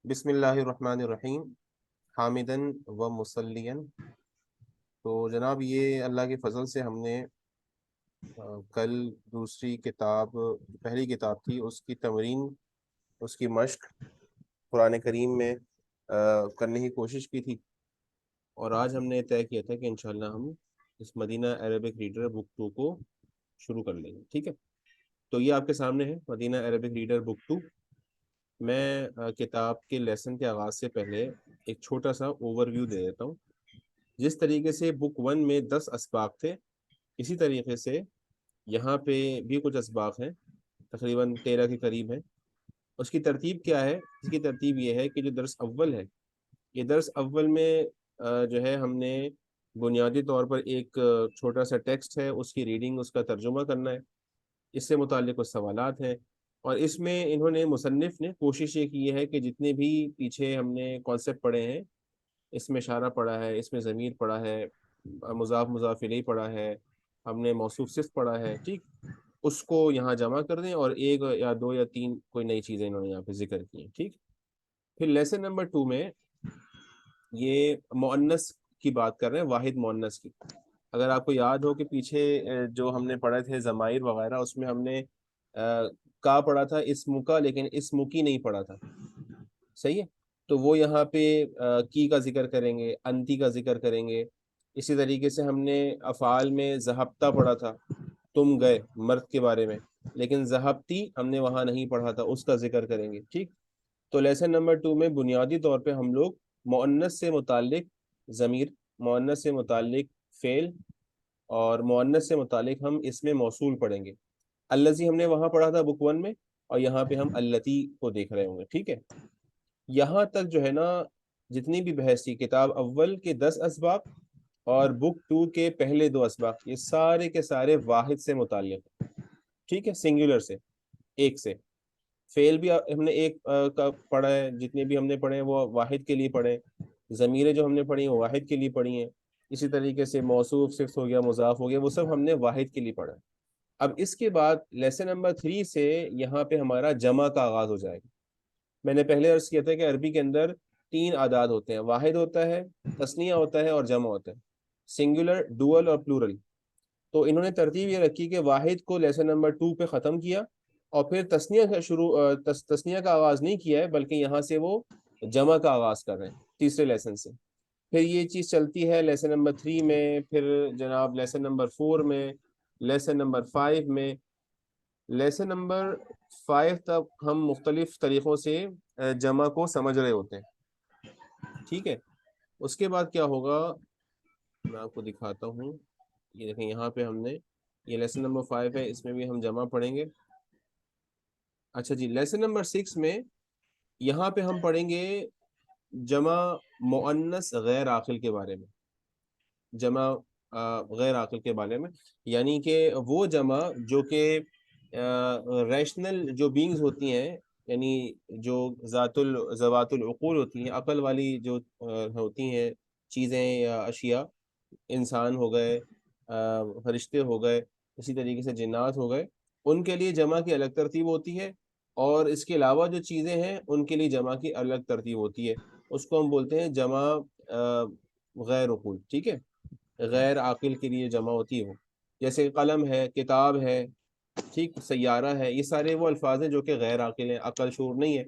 بسم اللہ الرحمن الرحیم، حامدن و مسلین۔ تو جناب یہ اللہ کے فضل سے ہم نے کل دوسری کتاب، پہلی کتاب تھی اس کی تمرین، اس کی مشق قرآن کریم میں کرنے کی کوشش کی تھی، اور آج ہم نے طے کیا تھا کہ انشاءاللہ ہم اس مدینہ عربک ریڈر بک 2 کو شروع کر لیں گے، ٹھیک ہے؟ تو یہ آپ کے سامنے ہے مدینہ عربک ریڈر بک 2۔ میں کتاب کے لیسن کے آغاز سے پہلے ایک چھوٹا سا اوور ویو دے دیتا ہوں۔ جس طریقے سے بک 1 میں 10 اسباق تھے، اسی طریقے سے یہاں پہ بھی کچھ اسباق ہیں، تقریباً 13 کے قریب ہیں۔ اس کی ترتیب کیا ہے؟ اس کی ترتیب یہ ہے کہ جو درس اول ہے، یہ درس اول میں جو ہے ہم نے بنیادی طور پر ایک چھوٹا سا ٹیکسٹ ہے، اس کی ریڈنگ، اس کا ترجمہ کرنا ہے، اس سے متعلق کچھ سوالات ہیں، اور اس میں انہوں نے، مصنف نے کوشش یہ کی ہے کہ جتنے بھی پیچھے ہم نے کانسیپٹ پڑھے ہیں، اس میں اشارہ پڑھا ہے، اس میں ضمیر پڑھا ہے، مضاف مضاف الیہ پڑھا ہے، ہم نے موصوف صفت پڑھا ہے، ٹھیک، اس کو یہاں جمع کر دیں، اور ایک یا دو یا تین کوئی نئی چیزیں انہوں نے یہاں پہ ذکر کی ہیں، ٹھیک۔ پھر لیسن نمبر 2 میں یہ مؤنث کی بات کر رہے ہیں، واحد مؤنث کی۔ اگر آپ کو یاد ہو کہ پیچھے جو ہم نے پڑھے تھے ضمائر وغیرہ، اس میں ہم نے کا پڑھا تھا اسم کا، لیکن اسم کی نہیں پڑھا تھا، صحیح ہے؟ تو وہ یہاں پہ کی کا ذکر کریں گے، انتی کا ذکر کریں گے۔ اسی طریقے سے ہم نے افعال میں ذہبتا پڑھا تھا، تم گئے، مرد کے بارے میں، لیکن ذہبتی ہم نے وہاں نہیں پڑھا تھا، اس کا ذکر کریں گے، ٹھیک۔ تو لیسن نمبر 2 میں بنیادی طور پہ ہم لوگ مؤنث سے متعلق ضمیر، مؤنث سے متعلق فعل، اور مؤنث سے متعلق ہم اس میں موصول پڑھیں گے۔ الذی ہم نے وہاں پڑھا تھا بک 1 میں، اور یہاں پہ ہم اللتی کو دیکھ رہے ہوں گے، ٹھیک ہے؟ یہاں تک جو ہے نا، جتنی بھی بحث تھی، کتاب اول کے 10 اسباق اور بک 2 کے پہلے 2 اسباق، یہ سارے کے سارے واحد سے متعلق، ٹھیک ہے، سنگولر سے، ایک سے۔ فعل بھی ہم نے ایک کا پڑھا ہے، جتنے بھی ہم نے پڑھے ہیں وہ واحد کے لیے پڑھے، ضمیریں جو ہم نے پڑھی ہیں وہ واحد کے لیے پڑھی ہیں، اسی طریقے سے موصوف صفت ہو گیا، مضاف ہو گیا، وہ سب ہم نے واحد کے لیے پڑھا ہے۔ اب اس کے بعد لیسن نمبر 3 سے یہاں پہ ہمارا جمع کا آغاز ہو جائے گا۔ میں نے پہلے عرض کیا تھا کہ عربی کے اندر 3 اعداد ہوتے ہیں، واحد ہوتا ہے، تثنیہ ہوتا ہے، اور جمع ہوتا ہے، سنگولر، ڈوئل اور پلورل۔ تو انہوں نے ترتیب یہ رکھی کہ واحد کو لیسن نمبر 2 پہ ختم کیا، اور پھر تثنیہ کا تثنیہ کا آغاز نہیں کیا ہے، بلکہ یہاں سے وہ جمع کا آغاز کر رہے ہیں تیسرے لیسن سے۔ پھر یہ چیز چلتی ہے لیسن نمبر 3 میں، پھر جناب لیسن نمبر 4 میں، لیسن نمبر 5 میں۔ لیسن نمبر 5 تک ہم مختلف طریقوں سے جمع کو سمجھ رہے ہوتے ہیں، ٹھیک ہے۔ اس کے بعد کیا ہوگا، میں آپ کو دکھاتا ہوں، یہ دیکھیں یہاں پہ ہم نے، یہ لیسن نمبر 5 ہے، اس میں بھی ہم جمع پڑھیں گے۔ اچھا جی، لیسن نمبر 6 میں یہاں پہ ہم پڑھیں گے جمع مؤنث غیر عاقل کے بارے میں، جمع غیر عاقل کے بارے میں، یعنی کہ وہ جمع جو کہ ریشنل جو بینگز ہوتی ہیں، یعنی جو ذوات العقول ہوتی ہیں، عقل والی جو ہوتی ہیں چیزیں یا اشیاء، انسان ہو گئے، فرشتے ہو گئے، اسی طریقے سے جنات ہو گئے، ان کے لیے جمع کی الگ ترتیب ہوتی ہے، اور اس کے علاوہ جو چیزیں ہیں ان کے لیے جمع کی الگ ترتیب ہوتی ہے۔ اس کو ہم بولتے ہیں جمع غیر عقول، ٹھیک ہے، غیر عاقل کے لیے جمع ہوتی ہے وہ، جیسے قلم ہے، کتاب ہے، ٹھیک، سیارہ ہے، یہ سارے وہ الفاظ ہیں جو کہ غیر عاقل ہیں، عقل شعور نہیں ہے،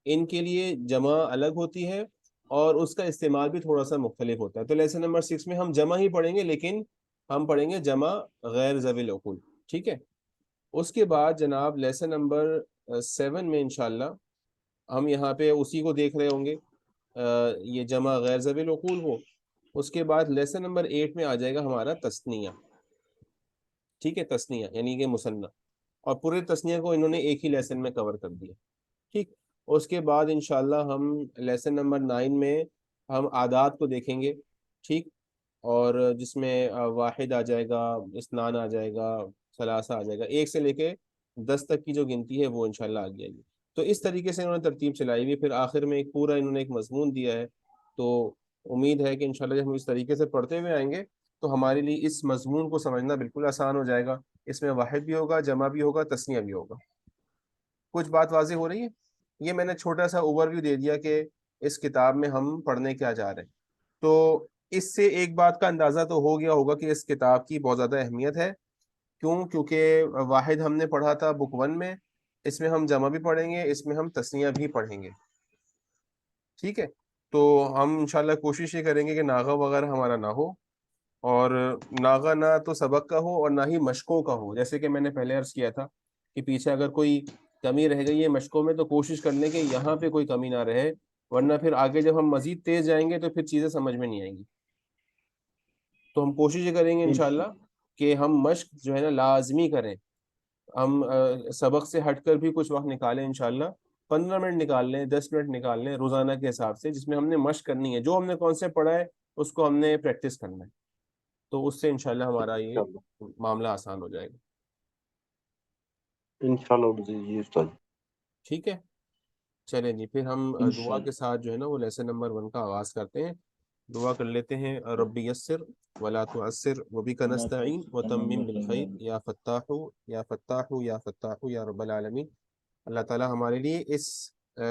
ان کے لیے جمع الگ ہوتی ہے، اور اس کا استعمال بھی تھوڑا سا مختلف ہوتا ہے۔ تو لیسن نمبر 6 میں ہم جمع ہی پڑھیں گے، لیکن ہم پڑھیں گے جمع غیر ذوی العقول، ٹھیک ہے۔ اس کے بعد جناب لیسن نمبر 7 میں انشاءاللہ ہم یہاں پہ اسی کو دیکھ رہے ہوں گے، یہ جمع غیر ذوی العقول ہو۔ اس کے بعد لیسن نمبر 8 میں آ جائے گا ہمارا تثنیہ، ٹھیک ہے، تثنیہ یعنی کہ مثنیٰ، اور پورے تثنیہ کو انہوں نے ایک ہی لیسن میں کور کر دیا، ٹھیک۔ اس کے بعد انشاءاللہ ہم لیسن نمبر 9 میں ہم عادات کو دیکھیں گے، ٹھیک، اور جس میں واحد آ جائے گا، اثنان آ جائے گا، ثلاثہ آ جائے گا، 1 سے لے کے 10 تک کی جو گنتی ہے وہ انشاءاللہ آ جائے گی۔ تو اس طریقے سے انہوں نے ترتیب چلائی ہوئی، پھر آخر میں ایک پورا انہوں نے ایک مضمون دیا ہے۔ تو امید ہے کہ انشاءاللہ جب ہم اس طریقے سے پڑھتے ہوئے آئیں گے تو ہمارے لیے اس مضمون کو سمجھنا بالکل آسان ہو جائے گا۔ اس میں واحد بھی ہوگا، جمع بھی ہوگا، تثنیہ بھی ہوگا۔ کچھ بات واضح ہو رہی ہے؟ یہ میں نے چھوٹا سا اوور ویو دے دیا کہ اس کتاب میں ہم پڑھنے کیا جا رہے ہیں. تو اس سے ایک بات کا اندازہ تو ہو گیا ہوگا کہ اس کتاب کی بہت زیادہ اہمیت ہے. کیوں؟ کیونکہ واحد ہم نے پڑھا تھا بک 1 میں، اس میں ہم جمع بھی پڑھیں گے، اس میں ہم تسنیہ بھی پڑھیں گے. ٹھیک ہے، تو ہم انشاءاللہ کوشش یہ کریں گے کہ ناغہ وغیرہ ہمارا نہ ہو، اور ناغہ نہ تو سبق کا ہو اور نہ ہی مشقوں کا ہو. جیسے کہ میں نے پہلے عرض کیا تھا کہ پیچھے اگر کوئی کمی رہ گئی ہے مشقوں میں تو کوشش کر لیں کہ یہاں پہ کوئی کمی نہ رہے، ورنہ پھر آگے جب ہم مزید تیز جائیں گے تو پھر چیزیں سمجھ میں نہیں آئیں گی. تو ہم کوشش یہ کریں گے انشاءاللہ کہ ہم مشق جو ہے نا لازمی کریں. ہم سبق سے ہٹ کر بھی کچھ وقت نکالیں انشاءاللہ، 15 منٹ نکال لیں، 10 منٹ نکال لیں روزانہ کے حساب سے، جس میں ہم نے مشق کرنی ہے. جو ہم نے کانسیپٹ پڑھا ہے اس کو ہم نے پریکٹس کرنا ہے، تو اس سے انشاءاللہ ہمارا یہ معاملہ آسان ہو جائے گا. انشاءاللہ جی استاد. ٹھیک ہے، چلیں جی پھر ہم دعا کے ساتھ جو ہے نا وہ لیسن نمبر 1 کا آغاز کرتے ہیں. دعا کر لیتے ہیں. رب یسر ولا تعسر وبک نستعین وتمم بالخیر یا فتاح یا فتاح یا فتاح یا رب العالمین. اللہ تعالی ہمارے لیے اس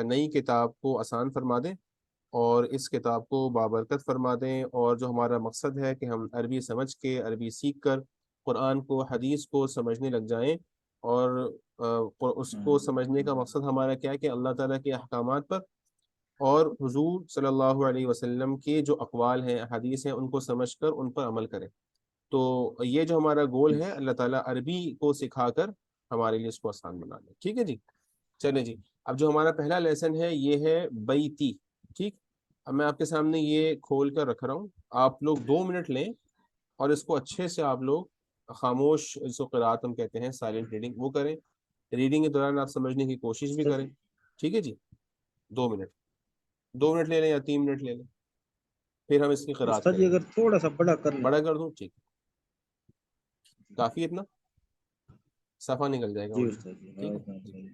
نئی کتاب کو آسان فرما دیں اور اس کتاب کو بابرکت فرما دیں، اور جو ہمارا مقصد ہے کہ ہم عربی سمجھ کے، عربی سیکھ کر قرآن کو، حدیث کو سمجھنے لگ جائیں. اور اس کو سمجھنے کا مقصد ہمارا کیا ہے کہ اللہ تعالیٰ کے احکامات پر اور حضور صلی اللہ علیہ وسلم کے جو اقوال ہیں، حدیث ہیں، ان کو سمجھ کر ان پر عمل کریں. تو یہ جو ہمارا گول ہے، اللہ تعالیٰ عربی کو سکھا کر ہمارے لیے اس کو آسان بنا دیں. ٹھیک ہے جی، چلیں جی. اب جو ہمارا پہلا لیسن ہے یہ ہے بیتی. ٹھیک، اب میں آپ کے سامنے یہ کھول کر رکھ رہا ہوں. آپ لوگ 2 منٹ لیں اور اس کو اچھے سے آپ لوگ خاموش، اس کو قرات ہم کہتے ہیں، سائلنٹ ریڈنگ، وہ کریں. ریڈنگ کے دوران آپ سمجھنے کی کوشش بھی کریں. ٹھیک ہے جی، 2 منٹ، 2 منٹ لے لیں یا 3 منٹ لے لیں، پھر ہم اس کی قرات استاد کریں جی گے. اگر تھوڑا سا بڑا کر لیں. بڑا کر دوں؟ ٹھیک، کافی اتنا صفحہ نکل جائے گا جی وہی. استاد جی. ٹھیک ہے جی.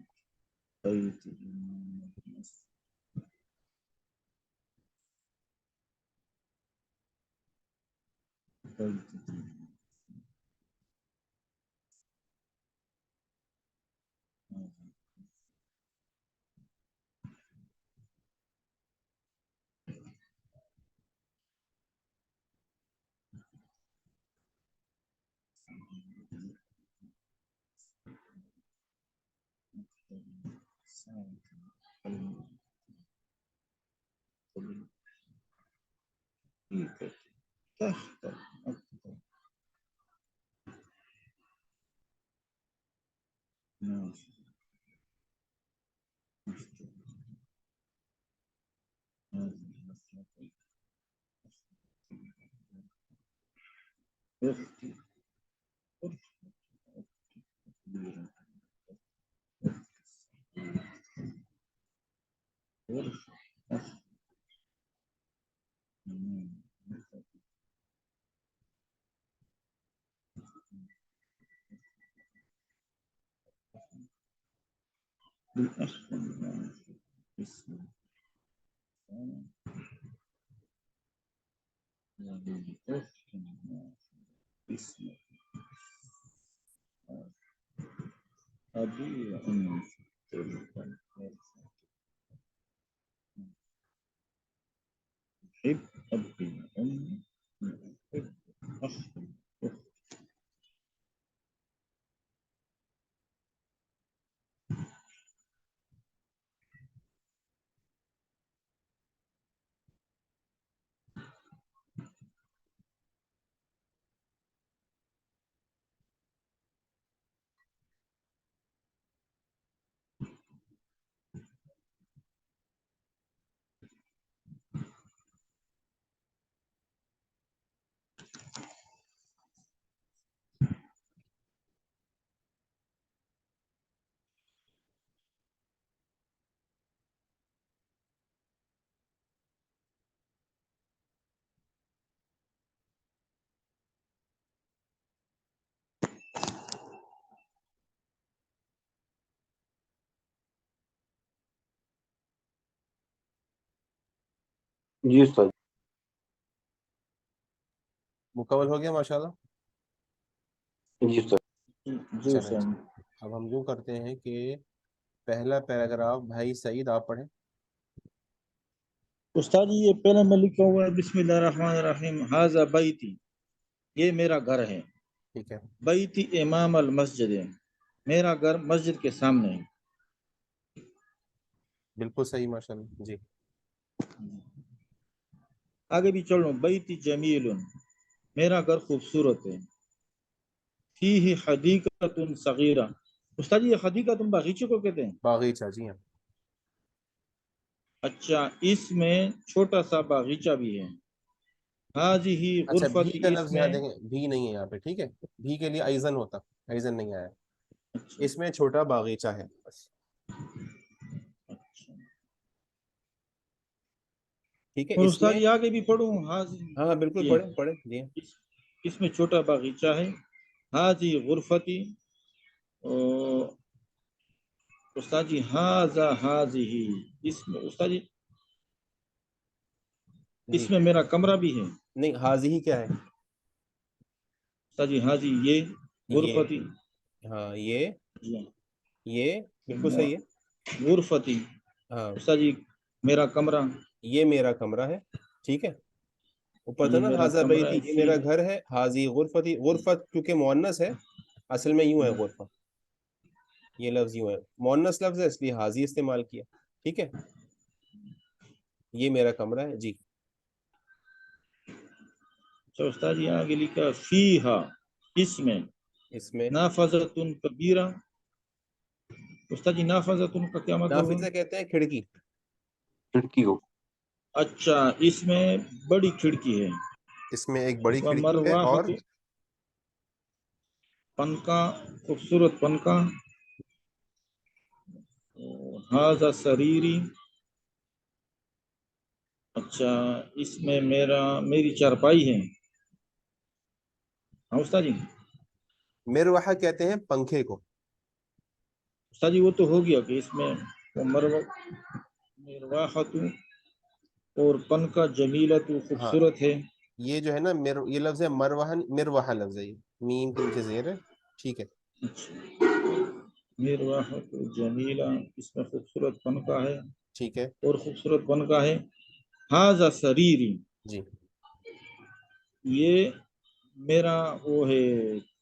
جی استاد. مکمل ہو گیا ماشاءاللہ. جی استاد. چلیں جی، اب ہم یوں کرتے ہیں کہ پہلا پیراگراف بھائی سعید آپ پڑھیں. استاد جی یہ پہلے میں لکھا ہوا ہے بسم اللہ الرحمن الرحیم ھذا بیتی، یہ میرا گھر ہے. ٹھیک ہے. بیتی امام المسجد، میرا گھر مسجد کے سامنے ہے. بالکل صحیح ماشاء اللہ. جی آگے بھی چل رہا ہوں. بیتی جمیل، میرا گھر خوبصورت ہے. فیہ حدیقۃ صغیرہ، استاد جی یہ حدیقۃ باغیچے کو کہتے ہیں. باغیچہ، جی ہاں. اچھا اس میں چھوٹا سا باغیچہ بھی ہے. ہذہ اچھا بھی غرفتی، کا اس لفظ یہاں میں دیکھیں، بھی نہیں ہے یہاں پہ. ٹھیک ہے، بھی کے لیے ایزن ہوتا، ایزن نہیں آیا. اچھا اس میں چھوٹا باغیچہ ہے بس. اچھا. ٹھیک ہے. اور اس استاد میں یہ آگے بھی پڑھوں. ہاضی، ہاں ہاں بالکل یہ پڑھیں پڑھیں. جی اس میں چھوٹا باغیچہ ہے. ہاضی غرفتی، استاد جی ہاضا ہاضی، اس میں استاد جی جی. اس میں میرا کمرہ بھی ہے. نہیں حاضی کیا ہے؟ استاد جی ہاضی یہ یہ، غرفتی. ہاں جی یہ بالکل صحیح ہے. غرفتی، ہاں استاد جی میرا کمرہ. یہ میرا کمرہ ہے. ٹھیک ہے. اوپر تھا یہ نا میرا حاضہ کمرہ بیتی، ہے. یہ میرا گھر ہے. حاضی غرفتی، غرفت کیونکہ مؤنث ہے اصل میں یوں ہے غرفہ، یہ لفظ یوں ہے. مؤنث لفظ ہے اس لیے حاضی استعمال کیا. ٹھیک ہے. یہ میرا کمرہ ہے. جی اچھا استاد جی آگے لکھا فیہا، اس میں اس میں نافذۃ کبیرہ. استاد جی نافذۃ کا کیا مطلب ہوا؟ نافذہ کہتے ہیں کھڑکی. کھڑکی ہو. اچھا اس میں بڑی کھڑکی ہے. اس میں ایک بڑی کھڑکی ہے اور ومرواحۃ، پنکھا، خوبصورت پنکھا. ھذا سریری، اچھا اس میں میری چارپائی ہے. ہاں استاد جی. مروحہ کہتے ہیں پنکھے کو. استاد جی وہ تو ہو گیا کہ اس میں مروحۃ اور پنکھا جمیلۃ ہاں خوبصورت ہے. یہ جو ہے نا یہ لفظ ہے مروحہ، مروحہ لفظ ہے. یہ میم کے نیچے زیر ہے. ٹھیک ہے. مروحۃ جمیلہ، اس میں خوبصورت پنکھا ہے ٹھیک ہے. اور خوبصورت پنکھا ہے. ھذا سریری، جی یہ میرا وہ ہے،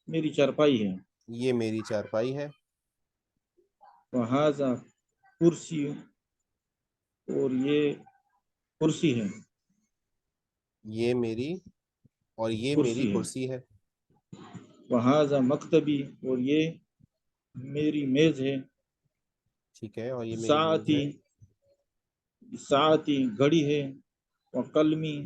میری چارپائی ہے. یہ میری چارپائی ہے. وھذا کرسی، اور یہ کرسی ہے. یہ میری، اور یہ میری کرسی ہے. وھذا مکتبی، اور یہ میری میز ہے. ٹھیک ہے. اور یہ میری میز ساعتی، ہے. ساعتی گھڑی ہے. وقلمی،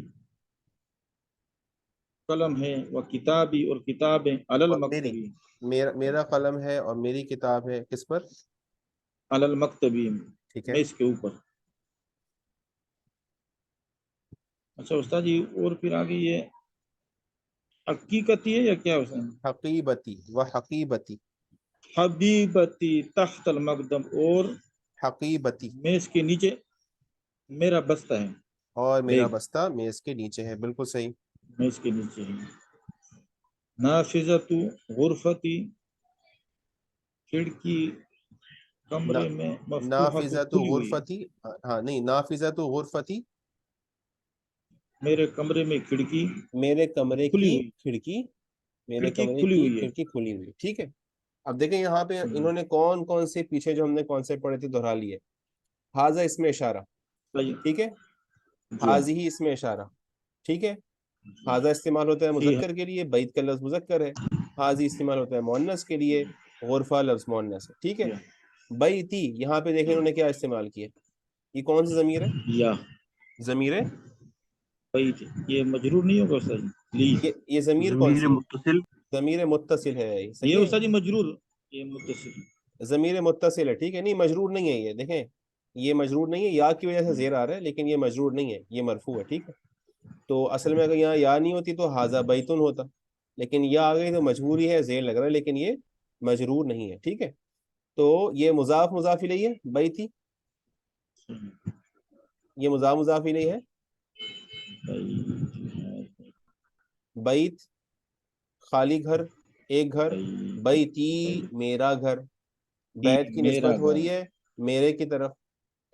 قلم ہے. وکتابی، اور کتابیں. علی اور میری، المکتبی، میرا قلم ہے اور میری کتاب ہے کس پر؟ علی المکتبی، ٹھیک ہے. میز کے اوپر. اچھا استاد جی اور پھر آگے یہ حقیقتی ہے یا کیا ہے؟ حقیبتی و حقیبتی. حبیبتی تحت المقدم، اور حقیبتی، میز کے نیچے میرا بستہ ہے. اور میرا بیگ بستہ میز کے نیچے ہے. بالکل صحیح. میز کے نیچے ہے. نافذۃ غرفتی، کھڑکی کمرے میں مفتوحۃ نافذۃ کھلی ہوئی ہے. غرفتی، ہاں نہیں، نافذۃ غرفتی، میرے کمرے میں کھڑکی میرے کمرے کھلی کی ہوئی، کھڑکی، میرے کھڑکی کمرے کھلی کی ہوئی ہے. کھڑکی کھلی ہوئی. ٹھیک ہے. اب دیکھیں یہاں پہ انہوں نے کون کون سے پیچھے جو ہم نے کانسیپٹ پڑھے تھے دہرا لیے. حاضہ اس میں اشارہ. ٹھیک ہے. جی ہاں. حاضی ہی اس میں اشارہ. ٹھیک ہے. حاضہ استعمال ہوتا ہے فیہا، مذکر کے لیے، بیت کا لفظ مذکر ہے. حاضی استعمال ہوتا ہے مؤنث کے لیے، غرفہ لفظ مؤنث ہے. ٹھیک ہے. جی ہاں. بیتی، یہاں پہ دیکھیں انہوں نے کیا استعمال کیا. یہ کون سی ضمیر ہے؟ یا ضمیر ہے. بیت، یہ مجرور نہیں ہوگا استاد جی؟ یہ ضمیر کون ضمیر سی ہے؟ متصل، ضمیر متصل ہے. یہ صحیح استاد جی ہے. مجرور، یہ متصل. ضمیر متصل ہے. ٹھیک ہے. نہیں مجرور نہیں ہے یہ. دیکھیں یہ مجرور نہیں ہے، یا کی وجہ سے زیر آ رہا ہے، لیکن یہ مجرور نہیں ہے، یہ مرفوع ہے. ٹھیک ہے. تو اصل میں اگر یہاں یا نہیں ہوتی تو حاضہ بیتن ہوتا، لیکن یہ آ گئی تو مجبوری ہے، زیر لگ رہا ہے، لیکن یہ مجرور نہیں ہے. ٹھیک ہے. تو یہ مضاف مضاف الیہ ہے بیتی، یہ مضاف الیہ ہے. بیت خالی گھر، ایک گھر. بیتی میرا گھر. بیت کی میرا نسبت ہو گھر. رہی ہے میرے کی طرف،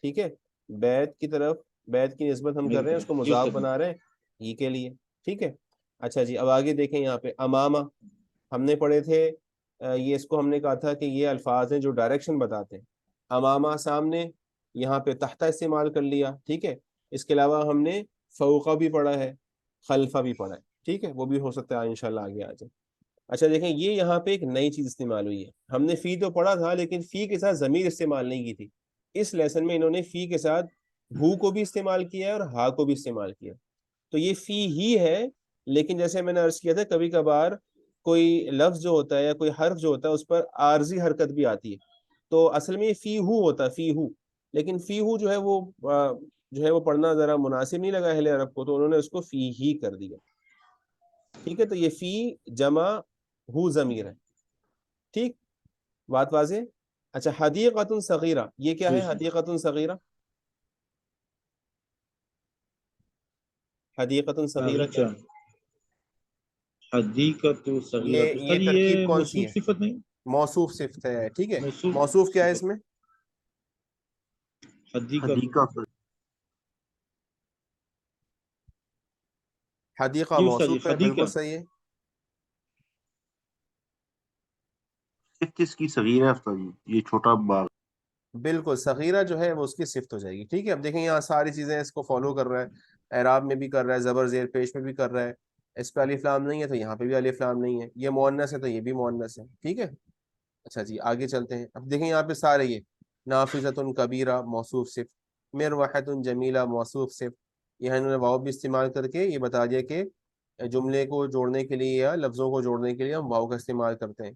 ٹھیک ہے، بیت کی طرف، بیت کی نسبت ہم کر رہے ہیں، اس کو جی مضاف استاد جی. بنا رہے ہیں ہی کے لیے، ٹھیک ہے. اچھا جی، اب آگے دیکھیں یہاں پہ امامہ ہم نے پڑھے تھے، یہ اس کو ہم نے کہا تھا کہ یہ الفاظ ہیں جو ڈائریکشن بتاتے ہیں. امامہ سامنے، یہاں پہ تحتہ استعمال کر لیا، ٹھیک ہے. اس کے علاوہ ہم نے فوقہ بھی پڑھا ہے، خلفہ بھی پڑھا ہے، ٹھیک ہے، وہ بھی ہو سکتا ہے انشاءاللہ آگے آ جائے. اچھا دیکھیں، یہ یہاں پہ ایک نئی چیز استعمال ہوئی ہے. ہم نے فی تو پڑھا تھا لیکن فی کے ساتھ ضمیر استعمال نہیں کی تھی. اس لیسن میں انہوں نے فی کے ساتھ ہو کو بھی استعمال کیا ہے اور ہا کو بھی استعمال کیا. تو یہ فی ہی ہے، لیکن جیسے میں نے عرض کیا تھا کبھی کبھار کوئی لفظ جو ہوتا ہے یا کوئی حرف جو ہوتا ہے اس پر عارضی حرکت بھی آتی ہے. تو اصل میں یہ فی ہو ہوتا ہے، فی ہو. لیکن فی ہو جو ہے وہ پڑھنا ذرا مناسب نہیں لگا اہل عرب کو، تو انہوں نے اس کو فی ہی کر دیا. ٹھیک ہے، تو یہ فی جمع ہو ضمیر ہے. ٹھیک، بات واضح. اچھا، حدیقۃ صغیرہ، یہ کیا جی ہے استاد. حدیقۃ صغیرہ؟ حدیقۃ صغیرہ کیا باغیچہ، ہے؟ حدیقۃ صغیرۃ. یہ استاد جی ترکیب یہ کون سی موصوف ہے؟ صفت نہیں؟ موصوف صفت ہے، ٹھیک ہے. موصوف موصوف کیا ہے اس صفت میں؟ حدیقۃ. حدیقہ حدیقہ جی استاد جی موصوف ہے، بالکل حدیقہ. صحیح ہے. صرف کس کی صغیر ہے استاد جی؟ یہ چھوٹا باغ. بالکل، صغیرہ جو ہے وہ اس کی صفت ہو جائے گی. ٹھیک ہے، اب دیکھیں یہاں ساری چیزیں اس کو فالو کر رہا ہے، اعراب میں بھی کر رہا ہے، زبر زیر پیش میں بھی کر رہا ہے. اس پہ الف لام نہیں ہے تو یہاں پہ بھی الف لام نہیں ہے. یہ مؤنث ہے تو یہ بھی مؤنث ہے، ٹھیک ہے. اچھا جی، آگے چلتے ہیں. اب دیکھیں یہاں پہ سارے یہ نافذۃ کبیرہ موصوف صفت، مروحۃ جمیلہ موصوف صفت. یہاں انہوں نے واو بھی استعمال کر کے یہ بتا دیا کہ جملے کو جوڑنے کے لیے یا لفظوں کو جوڑنے کے لیے ہم واو کا استعمال کرتے ہیں.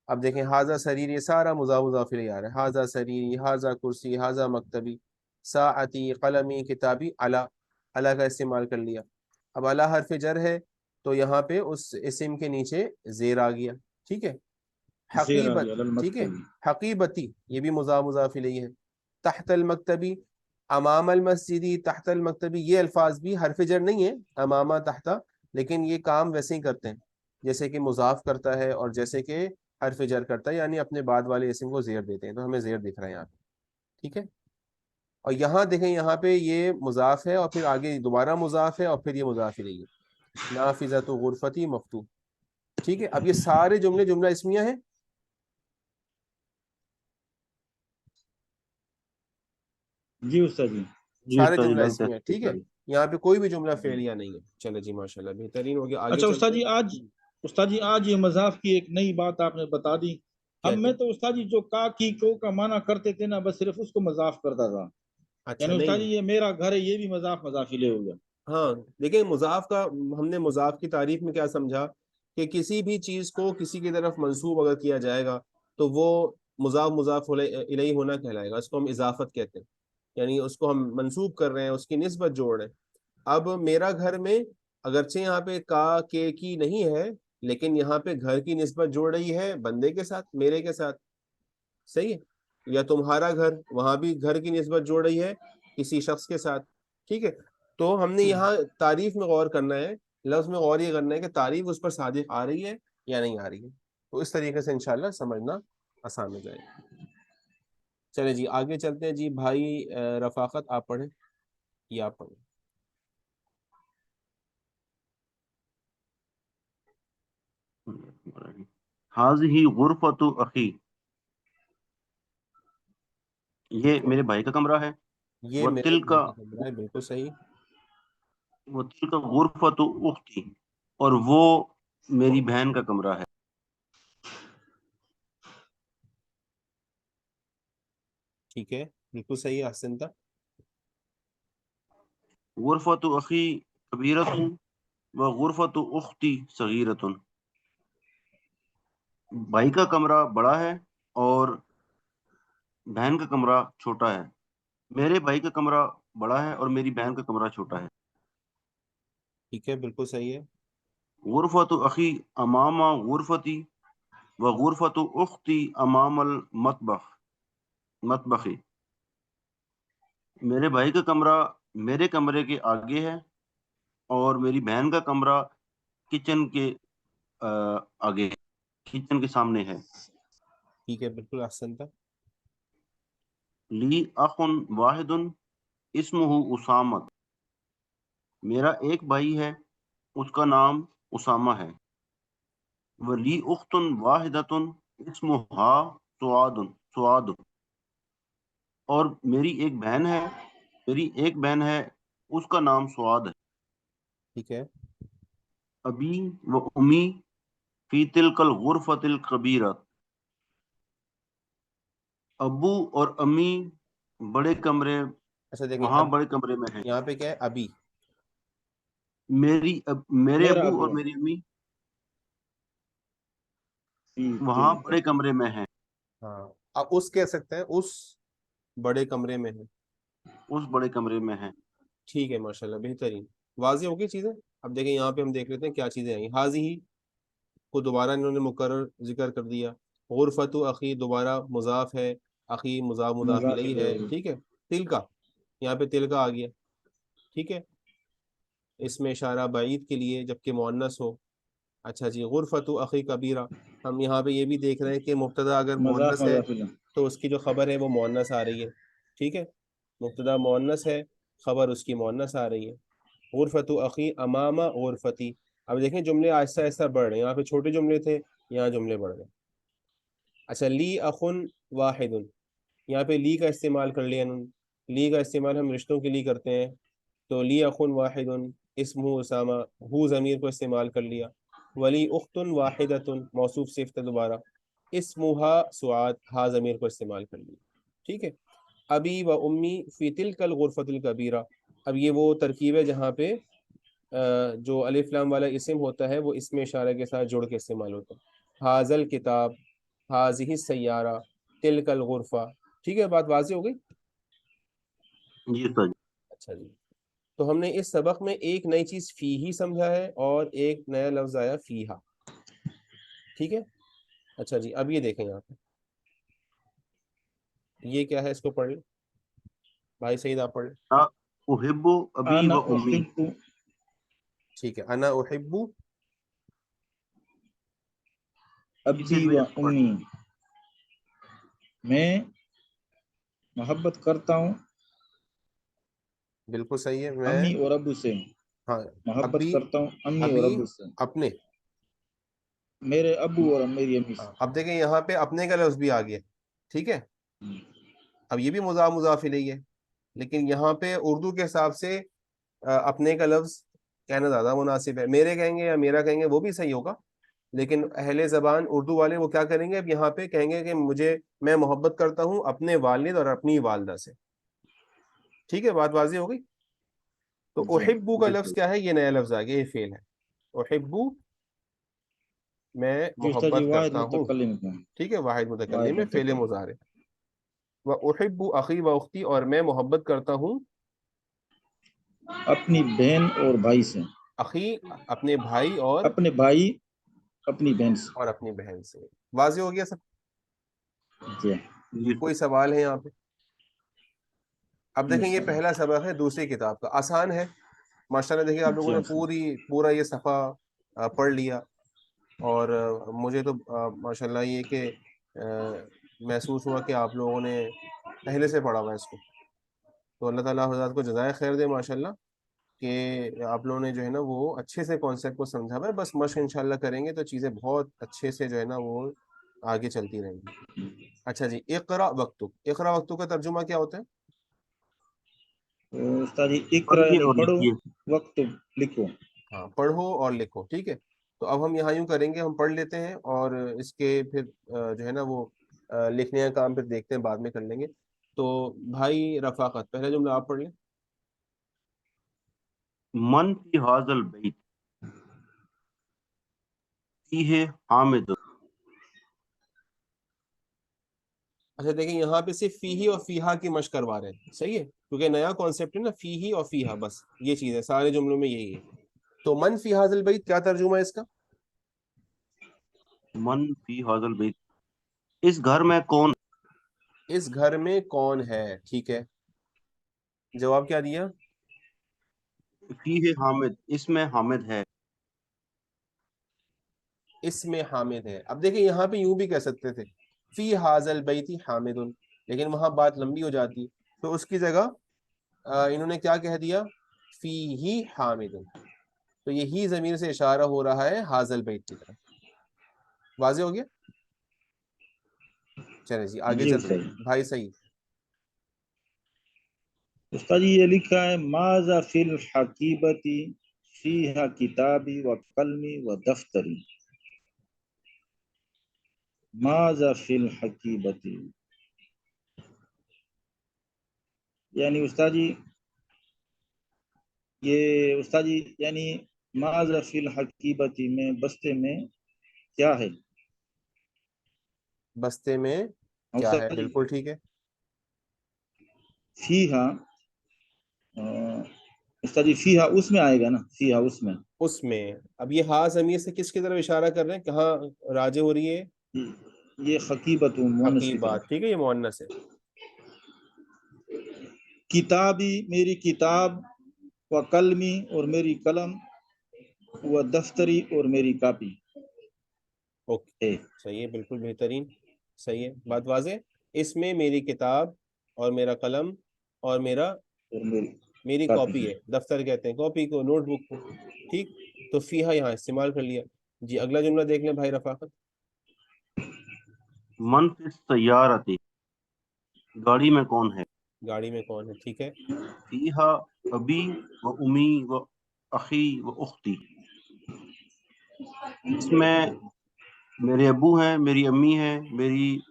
اب دیکھیں حاضہ سریر، یہ سارا مضاف مضاف الیہ آ رہا ہے. حاضہ سریری، حاضہ کرسی، حاضہ مکتبی، ساعتی، قلمی، کتابی، علی، علی کا استعمال کر لیا. اب علی حرف جر ہے تو یہاں پہ اس اسم کے نیچے زیر آ گیا، ٹھیک ہے. زیر آ حقیبت، گیا ٹھیک ہے، المکتبی. حقیبتی یہ بھی مضاف مضاف الیہ ہے. تحت المکتبی، امام المسجدی، تحت المکتبی، یہ الفاظ بھی حرف جر نہیں ہے، امامہ تحت، لیکن یہ کام ویسے ہی کرتے ہیں جیسے کہ مضاف کرتا ہے اور جیسے کہ حرف جر کرتا ہے، یعنی اپنے بعد والے اسم کو زیر دیتے ہیں. تو ہمیں زیر دکھ رہا ہے یہاں پہ، ٹھیک ہے. اور یہاں دیکھیں، یہاں پہ یہ مضاف ہے اور پھر آگے دوبارہ مضاف ہے اور پھر یہ مضاف الیہ ہے. نافذۃ غرفتی مفتوح، ٹھیک ہے. اب یہ سارے جملے جملہ اسمیہ ہیں. جی استاد جی. جی سارے استاد جی جملہ لگ اسمیہ، جاتے ٹھیک ہے. یہاں پہ کوئی بھی جملہ فعلیہ نہیں ہے. چلے جی، ماشاءاللہ بہترین ہو گیا. آگے اچھا استاد چلتے جی، ہیں. استاد جی آج یہ مضاف کی ایک نئی بات آپ نے بتا دی. کیا میں کیا؟ تو استاد جی جو کا کی کو کا معنی کرتے تھے نا، بس صرف اس کو مضاف کرتا تھا. اچھا یعنی استاد نہیں، جی یہ میرا گھر ہے، یہ بھی مضاف مضاف الیہ ہو گیا. ہاں دیکھیں مضاف کا، ہم نے مضاف کی تعریف میں کیا سمجھا کہ کسی بھی چیز کو کسی کی طرف منسوب اگر کیا جائے گا تو وہ مضاف مضاف الیہ ہونا کہلائے گا. اس کو ہم اضافت کہتے ہیں، یعنی اس کو ہم منسوب کر رہے ہیں، اس کی نسبت جوڑ رہے ہیں. اب میرا گھر میں اگرچہ یہاں پہ کا کے کی نہیں ہے، لیکن یہاں پہ گھر کی نسبت جوڑ رہی ہے بندے کے ساتھ، میرے کے ساتھ، صحیح ہے. یا تمہارا گھر، وہاں بھی گھر کی نسبت جوڑ رہی ہے کسی شخص کے ساتھ، ٹھیک ہے. تو ہم نے یہاں تعریف میں غور کرنا ہے، لفظ میں غور یہ کرنا ہے کہ تعریف اس پر صادق آ رہی ہے یا نہیں آ رہی ہے. تو اس طریقے سے انشاءاللہ سمجھنا آسان ہو جائے گا. چلے جی، آگے چلتے ہیں جی. بھائی رفاقت آپ پڑھیں یا آپ پڑھیں؟ حاضہ غرفۃ اخی، یہ ٹھیک ہے، میرے بھائی کا کمرہ ہے. یہ میرے وتل بھائی کا کا کمرہ ہے، بالکل صحیح. وتل کا غرفۃ اختی، اور وہ میری بہن کا کمرہ ہے. ٹھیک ہے، بالکل صحیح، احسن تھا. غرفۃ اخی کبیرۃ و غرفۃ اختی صغیرۃ، بھائی کا کمرہ بڑا ہے اور بہن کا کمرہ چھوٹا ہے. میرے بھائی کا کمرہ بڑا ہے اور میری بہن کا کمرہ چھوٹا ہے. ٹھیک ہے، بالکل صحیح ہے. غرفۃ اخی امام غرفتی و غرفۃ اختی امام مطبخی، میرے بھائی کا کمرہ میرے کمرے کے آگے ہے اور میری بہن کا کمرہ کچن کے آگے، کچن کے سامنے ہے. ٹھیک ہے، بالکل احسن تھا. لی اخ واحد اسمہ اسامہ، میرا ایک بھائی ہے اس کا نام اسامہ ہے. ولی اخت واحدۃ اسمہا سعاد، اور میری ایک بہن ہے اس کا نام سعاد ہے. ٹھیک ہے. ابی و امی فی تلک الغرفۃ الکبیرہ، ابو اور امی بڑے کمرے اچھا دیکھیں وہاں اب بڑے کمرے میں ہیں. یہاں پہ کیا ہے؟ ابھی. میرے میرا ابو ابو اور میری امی فی وہاں تلک، بڑے کمرے میں ہیں. ہاں اب اس کہہ سکتے ہیں، اس بڑے کمرے میں ہے. اس بڑے کمرے میں ہیں. ٹھیک ہے ماشاءاللہ، بہترین. واضح ہوگی چیزیں. اب دیکھیں یہاں پہ ہم دیکھ لیتے ہیں کیا چیزیں آئیں. حاضی کو دوبارہ انہوں نے مکرر ذکر کر دیا. غرفت اخی دوبارہ مضاف ہے، اخی مضاف مضاف مضاف الیہ ہے. الیہ، ٹھیک ہے. تل کا، یہاں پہ تل کا آ گیا. ٹھیک ہے. اس میں اشارہ بعید کے لیے جبکہ مؤنث ہو. اچھا جی، غرفت اخی کبیرہ. ہم یہاں پہ یہ بھی دیکھ رہے ہیں کہ مبتدا اگر مضاف مؤنث ہے مضاف الیہ. تو اس کی جو خبر ہے وہ مؤنث آ رہی ہے. ٹھیک ہے. مبتدا مؤنث ہے، خبر اس کی مؤنث آ رہی ہے. غرفت اخی امام غرفتی. اب دیکھیں جملے آہستہ آہستہ بڑھ رہے ہیں. یہاں پہ چھوٹے جملے تھے، یہاں جملے بڑھ گئے. اچھا، لی اخن واحد، یہاں پہ لی کا استعمال کر لیا انہوں نے. لی کا استعمال ہم رشتوں کے لیے کرتے ہیں، تو لی اخن واحد اسمہ اسامہ، ہو ضمیر کو استعمال کر لیا. ولی اخت واحدۃ موصوف صفت دوبارہ، اسمہا سعاد، ہا ضمیر کو استعمال کر لیا. ٹھیک ہے. ابی و امی فی تلک الغرفۃ الکبیرہ. اب یہ وہ ترکیب ہے جہاں پہ جو الف لام والا اسم ہوتا ہے وہ اسم اشارہ کے ساتھ جوڑ کے استعمال ہوتا ہے. حاضل کتاب، حاضہ السیارہ، تلک الغرفہ. ٹھیک ہے، بات واضح ہو گئی. جی سر. اچھا جی، تو ہم نے اس سبق میں ایک نئی چیز فی ہی سمجھا ہے اور ایک نیا لفظ آیا فیہا. ٹھیک ہے. اچھا جی، اب یہ دیکھیں یہاں پہ یہ کیا ہے، اس کو پڑھ لیں بھائی سعید، آپ پڑھ لیں. احب ابی انا و امی. احب ٹھیک ہے. انا احب، پیچھے ابی بھی و امی، میں محبت کرتا ہوں بالکل صحیح ہے. میں، امی اور ابو سے، ہاں، محبت ابھی، کرتا ہوں امی اور ابھی ابو سے، اپنے. میرے ابو اور میری امی سے. اب دیکھیں یہاں پہ اپنے کا لفظ بھی آ گیا. ٹھیک ہے. اب یہ بھی مضاف مضاف الیہ ہے، لیکن یہاں پہ اردو کے حساب سے اپنے کا لفظ کہنا زیادہ مناسب ہے. میرے کہیں گے یا میرا کہیں گے وہ بھی صحیح ہوگا، لیکن اہل زبان اردو والے وہ کیا کریں گے، اب یہاں پہ کہیں گے کہ میں محبت کرتا ہوں اپنے والد اور اپنی والدہ سے. ٹھیک ہے، بات واضح ہو گئی. تو جی احبو کا لفظ بالکل. کیا ہے؟ یہ نیا لفظ آ گیا، یہ فعل ہے. احبو، میں جو استاد جی محبت واحد کرتا ہوں. متکلم کا، ٹھیک ہے، واحد واحد متکلم ہے، فعل متکلم. مضارع. واحب اخی و اختی، اور میں محبت کرتا ہوں اپنی بہن اور بھائی سے، اخی اپنے بھائی اور اپنے بھائی اپنی بہن سے. اپنی بہن سے. واضح ہو گیا سب؟ جی جی کوئی سوال ہے یہاں پہ؟ اب دیکھیں یہ سر. پہلا سبق ہے دوسری کتاب کا، آسان ہے ماشاءاللہ. دیکھیں آپ لوگوں جی نے سر. پورا یہ صفحہ پڑھ لیا، اور مجھے تو ماشاءاللہ یہ کہ محسوس ہوا کہ آپ لوگوں نے پہلے سے پڑھا ہوا ہے اس کو. تو اللہ تعالیٰ حضرات کو جزائے خیر دے ماشاءاللہ، کہ آپ لوگوں نے جو ہے نا وہ اچھے سے کانسیپٹ کو سمجھا ہوا ہے. بس مشق انشاءاللہ کریں گے تو چیزیں بہت اچھے سے جو ہے نا وہ آگے چلتی رہیں گی. اچھا جی، اقرا وقتک. اقرا وقتک کا ترجمہ کیا ہوتا ہے؟ تو استاد جی اقرا پڑھیے یعنی اور پڑھو، لکھیے. وقت لکھو. ہاں، پڑھو اور لکھو. ٹھیک ہے. تو اب ہم یہاں یوں کریں گے، ہم پڑھ لیتے ہیں اور اس کے پھر جو ہے نا وہ لکھنے کا کام پھر دیکھتے ہیں، بعد میں کر لیں گے. تو بھائی رفاقت، پہلا جملہ آپ پڑھ لیں. من فی ھذا البیت فیہ حامد. اچھا دیکھیں یہاں پہ صرف فیہی اور فیہا کی مشق کروا رہے ہیں، صحیح ہے، کیونکہ نیا کانسیپٹ ہے نا، فیہی اور فیہا، بس یہ چیز ہے، سارے جملوں میں یہی ہے. تو من فی ھذا البیت کیا ترجمہ ہے اس کا؟ من فی ھذا البیت، اس گھر میں کون. اس گھر میں کون ہے. ٹھیک ہے، جواب کیا دیا؟ فیہ حامد، اس میں حامد ہے. اس میں حامد ہے. اب دیکھیں یہاں پہ یوں بھی کہہ سکتے تھے فی ھذا البیت حامد، لیکن وہاں بات لمبی ہو جاتی، تو اس کی جگہ انہوں نے کیا کہہ دیا، فیہ حامد، تو یہی ضمیر سے اشارہ ہو رہا ہے حاضل بیت کی طرف. واضح ہو گیا؟ چلیں جی آگے جی چلتے استاد. ہیں. بھائی صحیح. استاد جی یہ لکھا ہے ماذا فی الحقیبتی فیہا کتابی و قلمی و دفتری. ماذا فی الحقیبتی، یعنی استاد جی یہ استاد جی یعنی ماذا فی الحقیبتی میں بستے میں کیا ہے؟ بستے میں کیا ہے، استاد جی بالکل ٹھیک ہے. فیہا، استاد جی فیہا اس میں آئے گا نا، فیہا اس میں. اس میں اب یہ ہا ضمیر سے کس کی طرف اشارہ کر رہے ہیں، کہاں راجع ہو رہی ہے؟ یہ حقیبت مونس کی طرف. حقیبات، ٹھیک ہے، یہ مؤنث ہے. کتابی میری کتاب، و قلمی اور میری قلم، و دفتری اور میری کاپی اوکے ہے. صحیح ہے، بالکل بہترین، صحیح ہے، بات واضح. اس میں میری کتاب اور میرا قلم اور اور میری میری کاپی کاپی ہے. دفتر کہتے ہیں کاپی کو، نوٹ بک کو، ٹھیک. تو فیہا یہاں استعمال کر لیا. جی اگلا جملہ دیکھ لیں بھائی رفاقت. من فی السیارتی، گاڑی میں کون ہے. گاڑی میں کون ہے، ٹھیک ہے. فیہا ابی و امی و اخی و اختی، اس میں میرے ابو ہیں، میری امی ہے،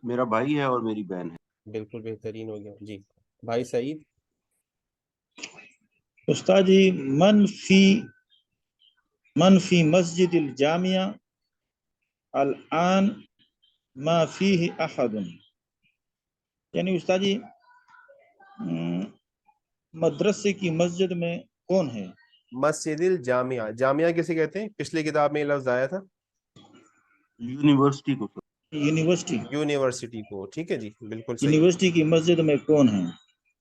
میرا بھائی ہے اور میری بہن ہے. بالکل بہترین ہو گیا. جی بھائی سعید. استاد جی من فی مسجد الجامعہ الان ما فیہ احد، یعنی استاد جی مدرسے کی مسجد میں کون ہے. مسجد الجامعہ، جامعہ کسے کہتے ہیں، پچھلی کتاب میں یہ لفظ آیا تھا، یونیورسٹی کو. یونیورسٹی، یونیورسٹی کو، ٹھیک ہے جی بالکل صحیح. یونیورسٹی کی مسجد میں کون ہے.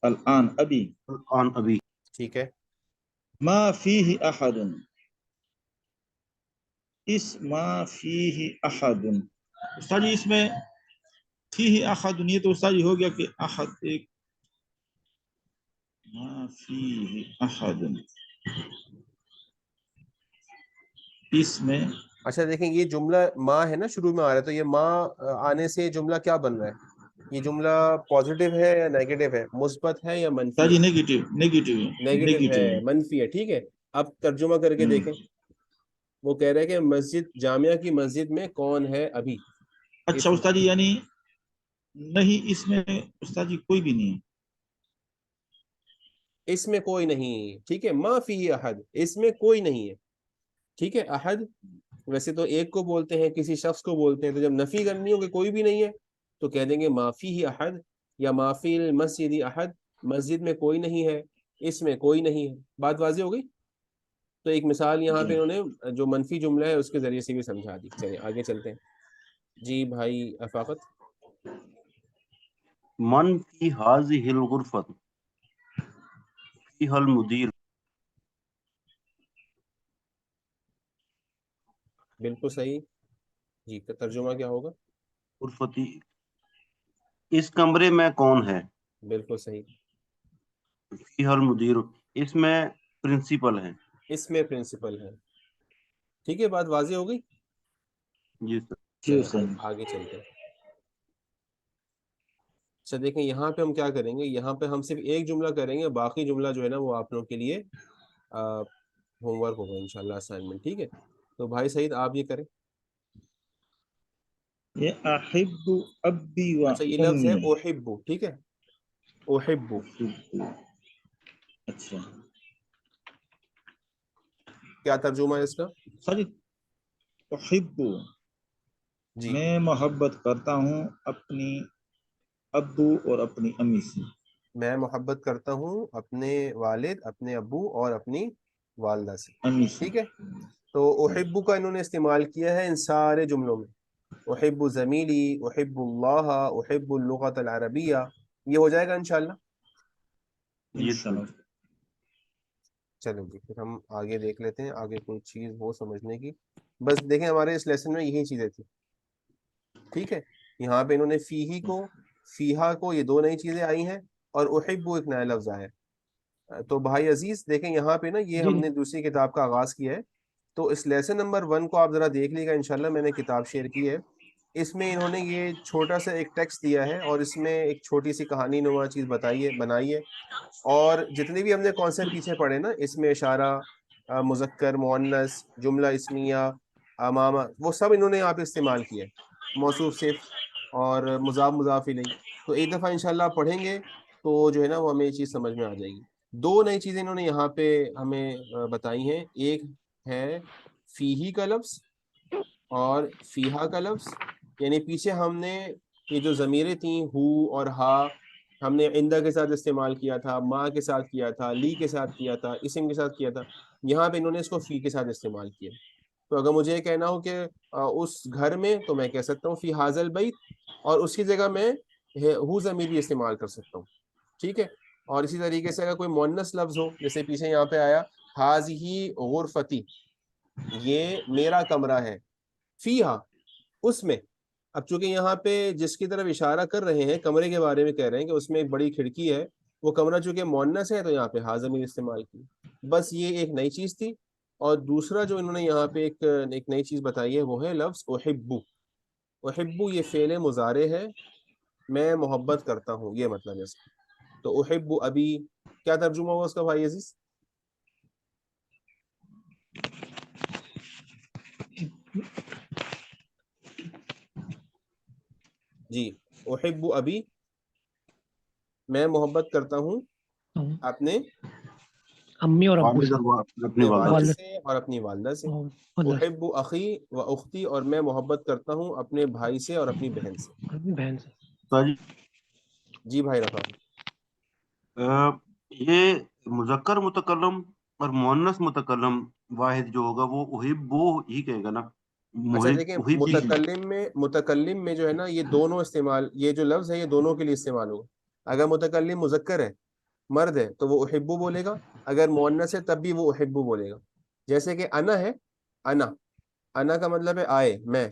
الان ابھی. الان ابھی. ٹھیک ہے. ما فیہ احد، اس ما فیہ احد، استاد جی اس میں فیہ احد، یہ تو استاد جی ہو گیا کہ احد ایک، ما فیہ احد اس میں. اچھا دیکھیں یہ جملہ ماں ہے نا شروع میں آ رہا ہے، تو یہ ماں آنے سے جملہ کیا بن رہا ہے، یہ جملہ پازیٹیو ہے یا نیگیٹو ہے، مثبت ہے یا استاد منفی جی ہے؟ نیگیٹو نیگیٹو ہے، ہے. منفی ہے، ٹھیک ہے. اب ترجمہ کر کے دیکھیں. وہ کہہ رہے ہیں کہ مسجد جامعہ کی مسجد میں کون ہے ابھی. اچھا استاد جی یعنی نہیں، اس میں استاد جی کوئی بھی نہیں ہے. اس میں کوئی نہیں، ٹھیک ہے. ما فی احد، اس میں کوئی نہیں ہے، ٹھیک ہے. احد ویسے تو ایک کو بولتے ہیں، کسی شخص کو بولتے ہیں، تو جب نفی کرنی ہو کہ کوئی بھی نہیں ہے تو کہہ دیں گے ما فیہ احد، یا ما فی المسجد احد، مسجد میں کوئی نہیں ہے، اس میں کوئی نہیں ہے. بات واضح ہو گئی. تو ایک مثال یہاں پہ جی. انہوں نے جو منفی جملہ ہے اس کے ذریعے سے بھی سمجھا دی. چلیے آگے چلتے ہیں. جی بھائی افاقت. من فی ہذہ الغرفۃ فیہا المدیر. بالکل صحیح. جی ترجمہ کیا ہوگا؟ غرفتی، اس کمرے میں کون ہے. بالکل صحیح. فیہا المدیر، اس میں پرنسپل ہے. اس میں پرنسپل ہے، ٹھیک ہے. بات واضح ہو گئی. جی سر. جی چلیں استاد. آگے چلتے ہیں. اچھا دیکھیں یہاں پہ ہم کیا کریں گے، یہاں پہ ہم صرف ایک جملہ کریں گے، باقی جملہ جو ہے نا وہ آپ لوگوں کے لیے ہوم ورک ہوگا انشاءاللہ، اسائنمنٹ، ٹھیک ہے. تو بھائی سعید آپ یہ کریں. یہ احب ابی و اچھا یہ لفظ ہے امی. احب، ٹھیک ہے، احب. اچھا کیا ترجمہ ہے اس کا؟ سر، احب جی میں محبت کرتا ہوں اپنی ابو اور اپنی امی سے. میں محبت کرتا ہوں اپنے والد، اپنے ابو اور اپنی والدہ سے، امی سے. ٹھیک ہے. تو احب کا انہوں نے استعمال کیا ہے ان سارے جملوں میں. احب زمیلی، احب اللہ، احب اللغت العربیہ، یہ ہو جائے گا انشاءاللہ. جی سر. انشاءاللہ. چلیں جی پھر ہم آگے دیکھ لیتے ہیں، آگے کوئی چیز ہو سمجھنے کی. بس دیکھیں ہمارے اس لیسن میں یہی چیزیں تھی، ٹھیک ہے. یہاں پہ انہوں نے فی ہی کو فیہا کو یہ دو نئی چیزیں آئی ہیں اور احب ایک نیا لفظ آیا ہے۔ تو بھائی عزیز دیکھیں یہاں پہ نا یہ جی ہم نے دوسری کتاب کا آغاز کیا ہے، تو اس لیسن نمبر 1 کو آپ ذرا دیکھ لیے گا انشاءاللہ، میں نے کتاب شیئر کی ہے، اس میں انہوں نے یہ چھوٹا سا ایک ٹیکسٹ دیا ہے اور اس میں ایک چھوٹی سی کہانی نما چیز بنائی ہے، اور جتنے بھی ہم نے کانسیپٹ پیچھے پڑھے نا، اس میں اشارہ، مذکر، مؤنث، جملہ اسمیہ، امامہ، وہ سب انہوں نے یہاں پہ استعمال کیا ہے، موصوف صرف اور مضاف مضاف الیہ۔ تو ایک دفعہ انشاءاللہ آپ پڑھیں گے تو جو ہے نا وہ ہمیں یہ چیز سمجھ میں آ جائے گی۔ دو نئی چیزیں انہوں نے یہاں پہ ہمیں بتائی ہیں، ایک ہے فیہی کا لفظ اور فیہا کا لفظ، یعنی پیچھے ہم نے یہ جو ضمیریں تھیں ہو اور ہا، ہم نے عندہ کے ساتھ استعمال کیا تھا، ما کے ساتھ کیا تھا، لی کے ساتھ کیا تھا، اسم کے ساتھ کیا تھا، یہاں پہ انہوں نے اس کو فی کے ساتھ استعمال کیا۔ تو اگر مجھے یہ کہنا ہو کہ اس گھر میں، تو میں کہہ سکتا ہوں فی حاذل بیت، اور اس کی جگہ میں ہو ضمیر بھی استعمال کر سکتا ہوں، ٹھیک ہے۔ اور اسی طریقے سے اگر کوئی مؤنث لفظ ہو، جیسے پیچھے یہاں پہ آیا حاذہ غرفتی، یہ میرا کمرہ ہے، فیہا، اس میں۔ اب چونکہ یہاں پہ جس کی طرف اشارہ کر رہے ہیں کمرے کے بارے میں کہہ رہے ہیں کہ اس میں ایک بڑی کھڑکی ہے، وہ کمرہ چونکہ مؤنث ہے تو یہاں پہ ہا ضمیر استعمال کی، بس یہ ایک نئی چیز تھی۔ اور دوسرا جو انہوں نے یہاں پہ ایک نئی چیز بتائی ہے وہ ہے لفظ احبو۔ احبو یہ فعل مضارع ہے، میں محبت کرتا ہوں، یہ مطلب ہے اس کا۔ تو احبو ابھی کیا ترجمہ ہوا اس کا بھائی عزیز؟ جی، احب ابی، میں محبت کرتا ہوں اپنے امی اور ابو والد سے، اور اپنی والدہ والد سے۔ سے اور اپنی والدہ سے۔ والدہ سے، احب اخی و اختی، اور میں محبت کرتا ہوں اپنے بھائی سے اور اپنی بہن سے۔ اپنی بہن سے۔ تاجی جی بھائی رفا۔ یہ مذکر متکلم اور مؤنث متکلم واحد جو ہوگا وہ احب وہ ہی کہے گا نا، اچھا دیکھیں، محب ہی۔ متکلم میں جو ہے نا یہ دونوں استعمال، یہ جو لفظ ہے یہ دونوں کے لیے استعمال ہوگا۔ اگر متکلم مذکر ہے، مرد ہے، تو وہ احبو بولے گا، اگر مؤنث ہے تب بھی وہ احبو بولے گا۔ جیسے کہ انا ہے، انا کا مطلب ہے آئے، میں،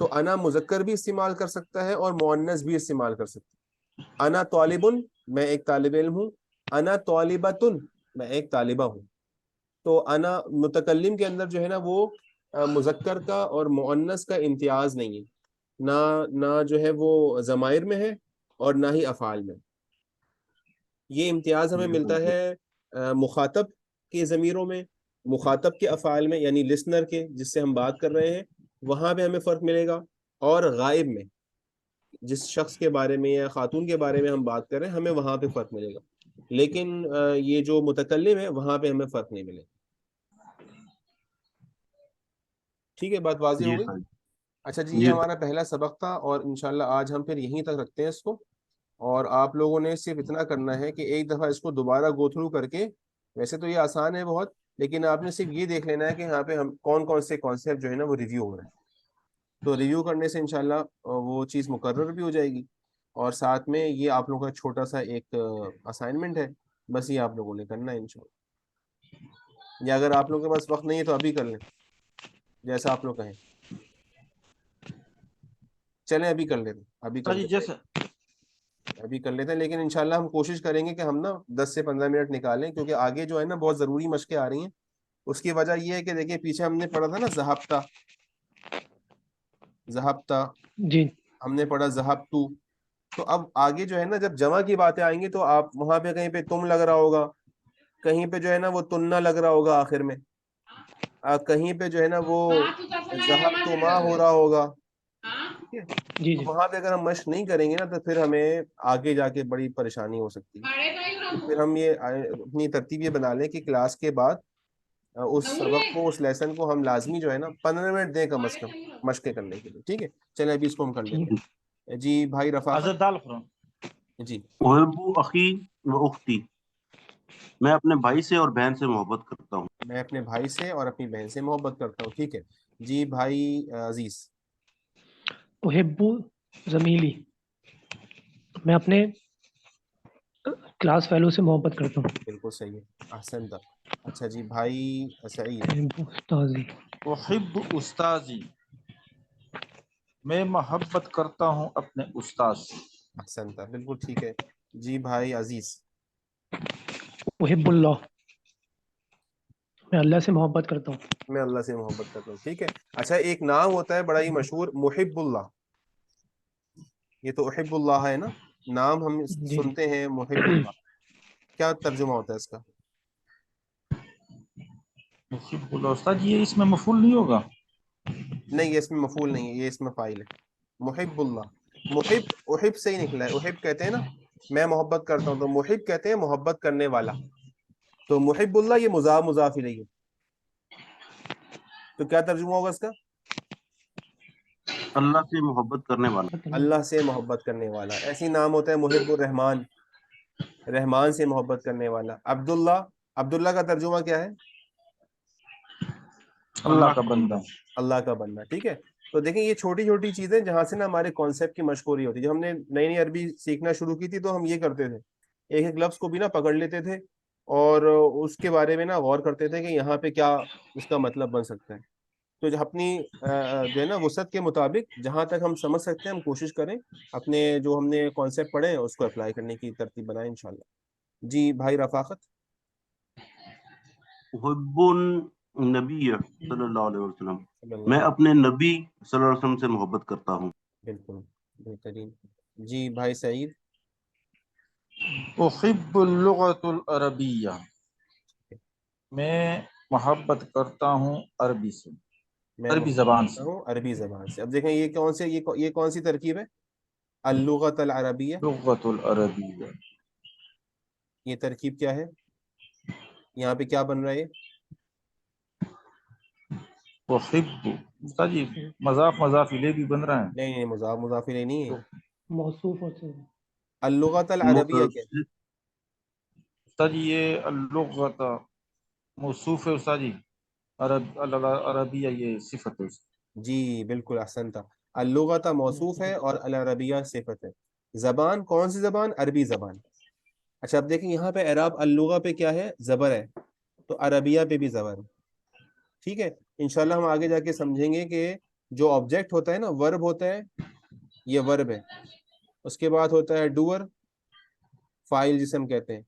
تو انا مذکر بھی استعمال کر سکتا ہے اور مؤنث بھی استعمال کر سکتا ہے۔ انا طالبن، میں ایک طالب علم ہوں، انا طالبتن، میں ایک طالبہ ہوں۔ تو انا متکلم کے اندر جو ہے نا وہ مذکر کا اور مؤنث کا امتیاز نہیں ہے، نہ جو ہے وہ ضمائر میں ہے اور نہ ہی افعال میں۔ یہ امتیاز ہمیں ملتا ہے مخاطب کے ضمیروں میں، مخاطب کے افعال میں، یعنی لسنر کے جس سے ہم بات کر رہے ہیں وہاں پہ ہمیں فرق ملے گا، اور غائب میں جس شخص کے بارے میں یا خاتون کے بارے میں ہم بات کر رہے ہیں ہمیں وہاں پہ فرق ملے گا، لیکن یہ جو متکلم ہے وہاں پہ ہمیں فرق نہیں ملے گا۔ ٹھیک ہے، بات واضح جی ہو گئی؟ سر، اچھا جی، یہ جی ہمارا پہلا سبق تھا، اور انشاءاللہ آج ہم پھر یہیں تک رکھتے ہیں اس کو، اور آپ لوگوں نے صرف اتنا کرنا ہے کہ ایک دفعہ اس کو دوبارہ گو تھرو کر کے، ویسے تو یہ آسان ہے بہت، لیکن آپ نے صرف یہ دیکھ لینا ہے کہ یہاں پہ ہم کون کون سے کانسیپٹ جو ہے نا وہ ریویو ہو رہے ہیں، تو ریویو کرنے سے انشاءاللہ وہ چیز مقرر بھی ہو جائے گی، اور ساتھ میں یہ آپ لوگوں کا چھوٹا سا ایک اسائنمنٹ ہے، بس یہ آپ لوگوں نے کرنا ہے انشاءاللہ، یا اگر آپ لوگوں کے پاس وقت نہیں ہے تو ابھی کر لیں، جیسا آپ لوگ کہیں۔ چلیں ابھی کر لیتے ہیں، ابھی کر لیتے جیسے ہیں، ابھی کر لیتے ہیں، لیکن انشاءاللہ ہم کوشش کریں گے کہ ہم نا 10 سے 15 منٹ نکالیں، کیونکہ آگے جو ہے نا بہت ضروری مشقیں آ رہی ہیں۔ اس کی وجہ یہ ہے کہ دیکھیے پیچھے ہم نے پڑھا تھا نا ذہبتا، جی ہم نے پڑھا ذہبتو، تو اب آگے جو ہے نا جب جمع کی باتیں آئیں گی تو آپ وہاں پہ کہیں پہ تم لگ رہا ہوگا، کہیں پہ جو ہے نا وہ تننا لگ رہا ہوگا آخر میں، کہیں پہ جو ہے نا وہ ذہبتما ہو رہا ہوگا، ٹھیک ہے؟ جی تو جی وہاں پہ اگر ہم مشق نہیں کریں گے نا تو پھر ہمیں آگے جا کے بڑی پریشانی ہو سکتی ہے۔ پھر ہم یہ اپنی ترتیب یہ بنا لیں کہ کلاس کے بعد اس سبق کو، اس لیسن کو ہم لازمی جو ہے نا 15 منٹ دیں کم از کم مشقیں کرنے کے لیے، ٹھیک ہے؟ چلیں ابھی اس کو ہم کر لیتے ہیں۔ جی بھائی رفاقت، حضرت دال فرون جی۔ احب اخی و اختی، میں اپنے بھائی سے اور بہن سے محبت کرتا ہوں۔ میں اپنے بھائی سے اور اپنی بہن سے محبت کرتا ہوں، ٹھیک ہے جی بھائی عزیز۔ احب زمیلی، میں اپنے کلاس فیلو سے محبت کرتا ہوں۔ بالکل صحیح ہے، احسنت۔ اچھا جی بھائی سعید۔ احب استاذی، احب استاذی، میں محبت کرتا ہوں اپنے استاد سے۔ احسنت، بالکل ٹھیک ہے. جی بھائی عزیز. احب اللہ، میں اللہ سے محبت کرتا ہوں. میں اللہ سے محبت کرتا ہوں. ٹھیک ہے. اچھا ایک نام ہوتا ہے بڑا ہی مشہور، محب اللہ. یہ تو احب اللہ ہے نا، نام ہم جی سنتے ہیں محب اللہ. کیا ترجمہ ہوتا ہے اس کا؟ محب اللہ استاد یہ اس میں مفعول نہیں ہوگا؟ نہیں، یہ اس میں مفعول نہیں ہے، یہ اس میں فاعل ہے. محب اللہ. محب احب سے ہی نکلا ہے. احب کہتے ہیں نا میں محبت کرتا ہوں، تو محب کہتے ہیں محبت کرنے والا. تو محب اللہ یہ مضاف مضاف الیہ ہے. تو کیا ترجمہ ہوگا اس کا؟ اللہ سے محبت کرنے والا. اللہ سے محبت کرنے والا. ایسی نام ہوتا ہے محب الرحمان، رحمان سے محبت کرنے والا. عبداللہ، عبداللہ کا ترجمہ کیا ہے؟ اللہ کا بندہ. اللہ کا بندہ. ٹھیک ہے. تو دیکھیں یہ چھوٹی چھوٹی چیزیں جہاں سے نا ہمارے کانسیپٹ کی مشہوری ہوتی ہے. جب ہم نے نئی نئی عربی سیکھنا شروع کی تھی تو ہم یہ کرتے تھے، ایک ایک لفظ کو بھی نا پکڑ لیتے تھے اور اس کے بارے میں نا غور کرتے تھے کہ یہاں پہ کیا اس کا مطلب بن سکتا ہے. تو جو اپنی جو ہے نا وسعت کے مطابق جہاں تک ہم سمجھ سکتے ہیں ہم کوشش کریں اپنے جو ہم نے کانسیپٹ پڑھے ہیں اس کو اپلائی کرنے کی ترتیب بنائیں انشاءاللہ. جی بھائی رفاقت. احب النبی صلی اللہ علیہ وسلم، صلی اللہ میں علیہ اپنے نبی صلی اللہ علیہ وسلم سے محبت کرتا ہوں. بالکل بہترین. جی بھائی سعید. احب اللغۃ العربیہ، میں محبت کرتا ہوں عربی سے، میں عربی محبت زبان کرتا سے. ہوں عربی زبان سے. اب دیکھیں یہ کون سے یہ کون سی ترکیب ہے؟ اللغت العربیہ. لغۃ العربیہ. یہ ترکیب کیا ہے؟ یہاں پہ کیا بن رہا ہے؟ احب استاد جی مضاف الیہ بھی بن رہا ہے. نہیں نہیں، مضاف مضاف الیہ نہیں ہے. موصوف ہوتے ہیں. اللغت العربیہ کیا ہے؟ استاد جی یہ اللغۃ موصوف ہے استاد جی، عربیہ یہ صفت ہے. جی بالکل احسن تھا. اللغت موصوف ہے اور العربیہ صفت ہے. زبان کون سی زبان؟ عربی زبان. اچھا اب دیکھیں یہاں پہ اعراب اللغہ پہ کیا ہے؟ زبر ہے. تو عربیہ پہ بھی زبر ہے. ٹھیک ہے. انشاءاللہ ہم آگے جا کے سمجھیں گے کہ جو آبجیکٹ ہوتا ہے نا، ورب ہوتا ہے، یہ ورب ہے. اس کے بعد ہوتا ہے ڈوور، فاعل جسے ہم کہتے ہیں.